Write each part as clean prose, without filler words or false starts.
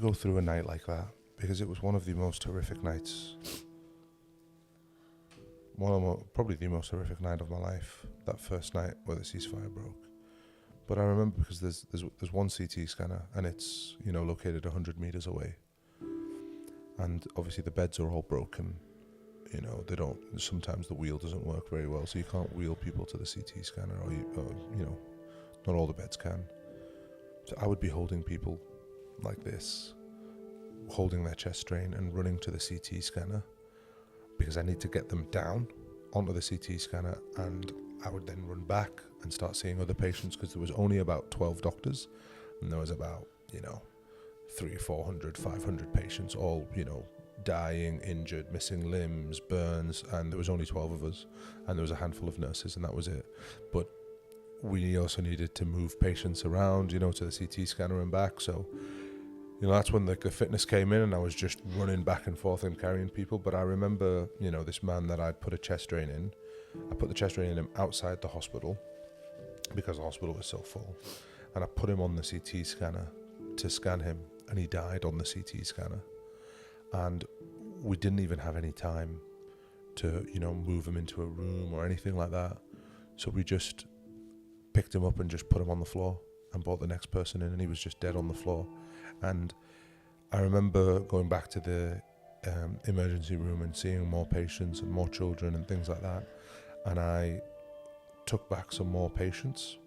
go through a night like that because it was one of the most horrific nights. Probably the most horrific night of my life. That first night where the ceasefire broke. But I remember because there's one CT scanner and it's located 100 meters away, and obviously the beds are all broken. They don't. Sometimes the wheel doesn't work very well, so you can't wheel people to the CT scanner, or not all the beds can. So I would be holding people like this, holding their chest strain and running to the CT scanner because I need to get them down onto the CT scanner, and I would then run back and start seeing other patients because there was only about 12 doctors and there was about 300, 400, 500 patients, all dying, injured, missing limbs, burns, and there was only 12 of us, and there was a handful of nurses, and that was it. But we also needed to move patients around, to the CT scanner and back. So, that's when the fitness came in, and I was just running back and forth and carrying people. But I remember, this man that I'd put a chest drain in. I put the chest drain in him outside the hospital because the hospital was so full, and I put him on the CT scanner to scan him, and he died on the CT scanner. And we didn't even have any time to, move him into a room or anything like that. So we just picked him up and just put him on the floor and brought the next person in, and he was just dead on the floor. And I remember going back to the emergency room and seeing more patients and more children and things like that. And I took back some more patients.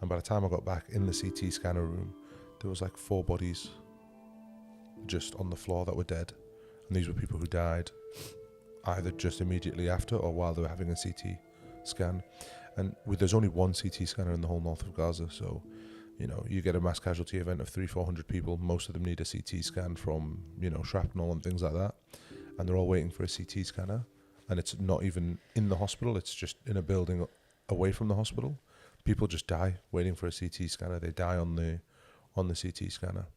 And by the time I got back in the CT scanner room, there was like 4 bodies just on the floor that were dead, and these were people who died either just immediately after or while they were having a CT scan. And there's only one CT scanner in the whole north of Gaza, so you get a mass casualty event of 300-400 people. Most of them need a CT scan from shrapnel and things like that, and they're all waiting for a CT scanner. And it's not even in the hospital; it's just in a building away from the hospital. People just die waiting for a CT scanner. They die on the CT scanner.